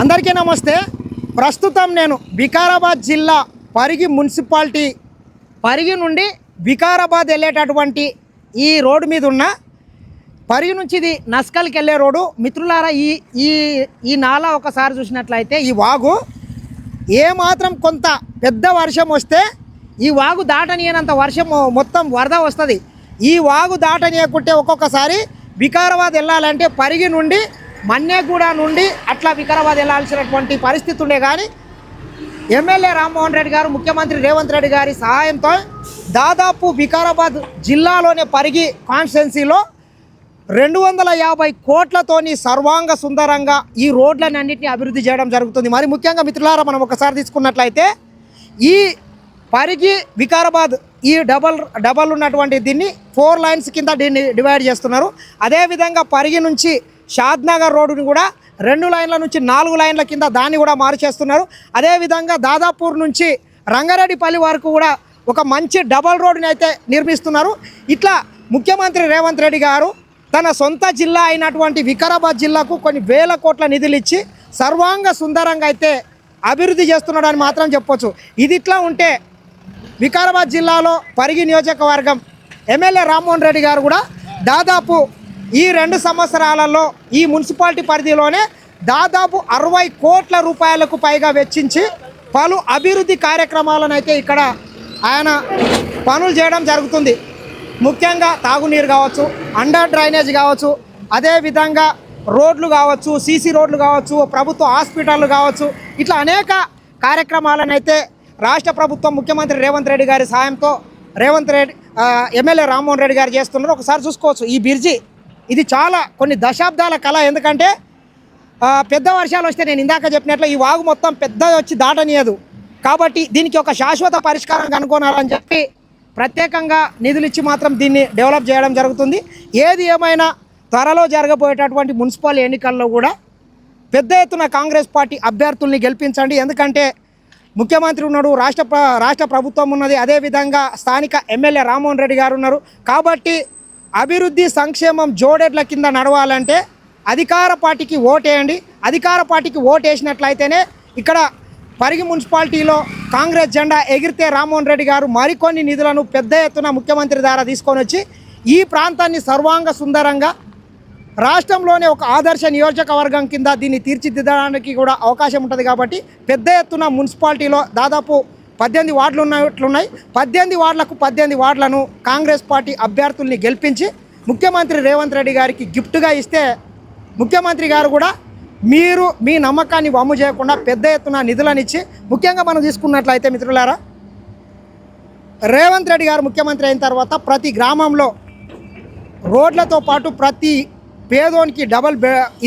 అందరికీ నమస్తే. ప్రస్తుతం నేను వికారాబాద్ జిల్లా పరిగి మున్సిపాలిటీ పరిగి నుండి వికారాబాద్ వెళ్ళేటటువంటి ఈ రోడ్డు మీద ఉన్న పరిగి నుంచి ఇది నస్కల్కి వెళ్ళే రోడ్డు. మిత్రులారా, ఈ నాలా ఒకసారి చూసినట్లయితే ఈ వాగు ఏమాత్రం కొంత పెద్ద వర్షం వస్తే ఈ వాగు దాటనీయనంత వర్షం మొత్తం వరద వస్తుంది. ఈ వాగు దాటనీయకుంటే ఒక్కొక్కసారి వికారాబాద్ వెళ్ళాలంటే పరిగి నుండి మన్నేగూడ నుండి అట్లా వికారాబాద్ వెళ్ళాల్సినటువంటి పరిస్థితి ఉండే. కానీ ఎమ్మెల్యే రామ్మోహన్ రెడ్డి గారు, ముఖ్యమంత్రి రేవంత్ రెడ్డి గారి సహాయంతో దాదాపు వికారాబాద్ జిల్లాలోనే పరిగి కాన్స్టిట్యున్సీలో 250 కోట్లతోని సర్వాంగ సుందరంగా ఈ రోడ్లని అన్నింటినీ అభివృద్ధి చేయడం జరుగుతుంది. మరి ముఖ్యంగా మిత్రులారా, మనం ఒకసారి తీసుకున్నట్లయితే ఈ పరిగి వికారాబాద్ ఈ డబల్ ఉన్నటువంటి దీన్ని 4 లైన్స్ కింద దీన్ని డివైడ్ చేస్తున్నారు. అదేవిధంగా పరిగి నుంచి షాద్నగర్ రోడ్డుని కూడా 2 లైన్ల నుంచి 4 లైన్ల కింద దాన్ని కూడా మార్చేస్తున్నారు. అదేవిధంగా దాదాపూర్ నుంచి రంగారెడ్డిపల్లి వరకు కూడా ఒక మంచి డబల్ రోడ్డుని అయితే నిర్మిస్తున్నారు. ఇట్లా ముఖ్యమంత్రి రేవంత్ రెడ్డి గారు తన సొంత జిల్లా అయినటువంటి వికారాబాద్ జిల్లాకు కొన్ని వేల కోట్ల నిధులు ఇచ్చి సర్వాంగ సుందరంగా అయితే అభివృద్ధి చేస్తున్నాడని మాత్రం చెప్పొచ్చు. ఇది ఇట్లా ఉంటే వికారాబాద్ జిల్లాలో పరిగి నియోజకవర్గం ఎమ్మెల్యే రామ్మోహన్ రెడ్డి గారు కూడా దాదాపు ఈ 2 సంవత్సరాలలో ఈ మున్సిపాలిటీ పరిధిలోనే దాదాపు 60 కోట్ల రూపాయలకు పైగా వెచ్చించి పలు అభివృద్ధి కార్యక్రమాలను అయితే ఇక్కడ ఆయన పనులు చేయడం జరుగుతుంది. ముఖ్యంగా తాగునీరు కావచ్చు, అండర్ డ్రైనేజ్ కావచ్చు, అదేవిధంగా రోడ్లు కావచ్చు, సీసీ రోడ్లు కావచ్చు, ప్రభుత్వ హాస్పిటళ్ళు కావచ్చు, ఇట్లా అనేక కార్యక్రమాలను అయితే రాష్ట్ర ప్రభుత్వం ముఖ్యమంత్రి రేవంత్ రెడ్డి గారి సాయంతో ఎమ్మెల్యే రామ్మోహన్ రెడ్డి గారు చేస్తున్నారు. ఒకసారి చూసుకోవచ్చు ఈ బ్రిడ్జి. ఇది చాలా కొన్ని దశాబ్దాల కళ. ఎందుకంటే పెద్ద వర్షాలు వస్తే నేను ఇందాక చెప్పినట్లు ఈ వాగు మొత్తం పెద్దగా వచ్చి దాటనీయదు. కాబట్టి దీనికి ఒక శాశ్వత పరిష్కారం కనుగొనాలని చెప్పి ప్రత్యేకంగా నిధులు ఇచ్చి మాత్రం దీన్ని డెవలప్ చేయడం జరుగుతుంది. ఏది ఏమైనా త్వరలో జరగబోయేటటువంటి మున్సిపల్ ఎన్నికల్లో కూడా పెద్ద ఎత్తున కాంగ్రెస్ పార్టీ అభ్యర్థుల్ని గెలిపించండి. ఎందుకంటే ముఖ్యమంత్రి ఉన్నాడు, రాష్ట్ర ప్రభుత్వం ఉన్నది, అదేవిధంగా స్థానిక ఎమ్మెల్యే రామ్మోహన్ రెడ్డి గారు ఉన్నారు. కాబట్టి అభివృద్ధి సంక్షేమం జోడెడ్ల కింద నడవాలంటే అధికార పార్టీకి ఓటేయండి. అధికార పార్టీకి ఓటేసినట్లయితేనే ఇక్కడ పరిగి మున్సిపాలిటీలో కాంగ్రెస్ జెండా ఎగిరితే రామ్మోహన్ రెడ్డి గారు మరికొన్ని నిధులను పెద్ద ఎత్తున ముఖ్యమంత్రి ద్వారా తీసుకొని వచ్చి ఈ ప్రాంతాన్ని సర్వాంగ సుందరంగా రాష్ట్రంలోనే ఒక ఆదర్శ నియోజకవర్గం కింద దీన్ని తీర్చిదిద్దడానికి కూడా అవకాశం ఉంటుంది. కాబట్టి పెద్ద ఎత్తున మున్సిపాలిటీలో దాదాపు 18 వార్డులు ఉన్నట్లున్నాయి. 18 వార్డులకు 18 వార్డులను కాంగ్రెస్ పార్టీ అభ్యర్థుల్ని గెలిపించి ముఖ్యమంత్రి రేవంత్ రెడ్డి గారికి గిఫ్ట్గా ఇస్తే ముఖ్యమంత్రి గారు కూడా మీరు మీ నమ్మకాన్ని వమ్ము చేయకుండా పెద్ద ఎత్తున నిధులను ఇచ్చి, ముఖ్యంగా మనం తీసుకున్నట్లయితే మిత్రులారా, రేవంత్ రెడ్డి గారు ముఖ్యమంత్రి అయిన తర్వాత ప్రతి గ్రామంలో రోడ్లతో పాటు ప్రతి పేదోనికి డబల్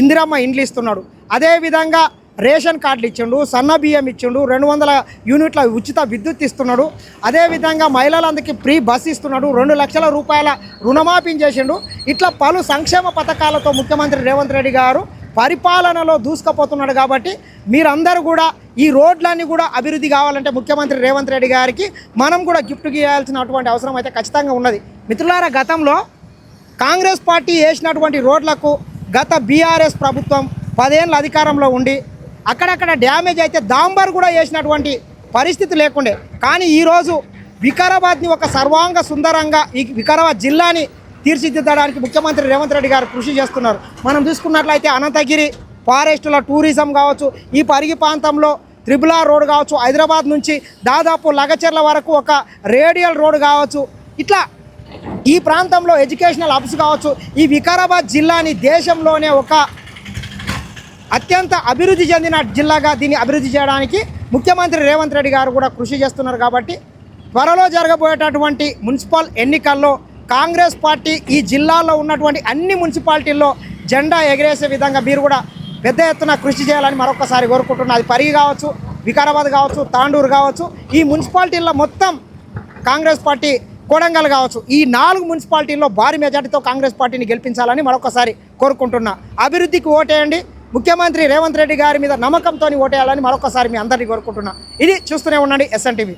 ఇందిరమ్మ ఇండ్లు ఇస్తున్నాడు. అదేవిధంగా రేషన్ కార్డులు ఇచ్చిండు, సన్న బియ్యం ఇచ్చిండు, 200 యూనిట్ల ఉచిత విద్యుత్ ఇస్తున్నాడు. అదేవిధంగా మహిళలందరికీ ఫ్రీ బస్ ఇస్తున్నాడు, 2 లక్షల రూపాయల రుణమాఫీ చేసిండు. ఇట్లా పలు సంక్షేమ పథకాలతో ముఖ్యమంత్రి రేవంత్ రెడ్డి గారు పరిపాలనలో దూసుకుపోతున్నాడు. కాబట్టి మీరందరూ కూడా ఈ రోడ్లన్నీ కూడా అభివృద్ధి కావాలంటే ముఖ్యమంత్రి రేవంత్ రెడ్డి గారికి మనం కూడా గిఫ్ట్ గీయాల్సినటువంటి అవసరం అయితే ఖచ్చితంగా ఉన్నది. మిత్రులారా, గతంలో కాంగ్రెస్ పార్టీ వేసినటువంటి రోడ్లకు గత బీఆర్ఎస్ ప్రభుత్వం 10 ఏళ్ళ అధికారంలో ఉండి అక్కడక్కడ డ్యామేజ్ అయితే డాంబర్ కూడా వేసినటువంటి పరిస్థితి లేకుండే. కానీ ఈరోజు వికారాబాద్ని ఒక సర్వాంగ సుందరంగా ఈ వికారాబాద్ జిల్లాని తీర్చిదిద్దడానికి ముఖ్యమంత్రి రేవంత్ రెడ్డి గారు కృషి చేస్తున్నారు. మనం చూసుకున్నట్లయితే అనంతగిరి ఫారెస్టుల టూరిజం కావచ్చు, ఈ పరిగి ప్రాంతంలో త్రిబులార్ రోడ్ కావచ్చు, హైదరాబాద్ నుంచి దాదాపు లగచెర్ల వరకు ఒక రేడియల్ రోడ్ కావచ్చు, ఇట్లా ఈ ప్రాంతంలో ఎడ్యుకేషనల్ హబ్స్ కావచ్చు. ఈ వికారాబాద్ జిల్లాని దేశంలోనే ఒక అత్యంత అభివృద్ధి చెందిన జిల్లాగా దీన్ని అభివృద్ధి చేయడానికి ముఖ్యమంత్రి రేవంత్ రెడ్డి గారు కూడా కృషి చేస్తున్నారు. కాబట్టి త్వరలో జరగబోయేటటువంటి మున్సిపల్ ఎన్నికల్లో కాంగ్రెస్ పార్టీ ఈ జిల్లాలో ఉన్నటువంటి అన్ని మున్సిపాలిటీల్లో జెండా ఎగరేసే విధంగా మీరు కూడా పెద్ద ఎత్తున కృషి చేయాలని మరొకసారి కోరుకుంటున్నారు. అది పరిగి కావచ్చు, వికారాబాద్ కావచ్చు, తాండూరు కావచ్చు, ఈ మున్సిపాలిటీల్లో మొత్తం కాంగ్రెస్ పార్టీ, కొడంగల్ కావచ్చు, ఈ 4 మున్సిపాలిటీల్లో భారీ మెజార్టీతో కాంగ్రెస్ పార్టీని గెలిపించాలని మరొకసారి కోరుకుంటున్నా. అభివృద్ధికి ఓటేయండి, ముఖ్యమంత్రి రేవంత్ రెడ్డి గారి మీద నమ్మకంతో ఓటేయాలని మరొకసారి మీ అందరినీ కోరుకుంటున్నా. ఇది చూస్తూనే ఉండండి SN TV.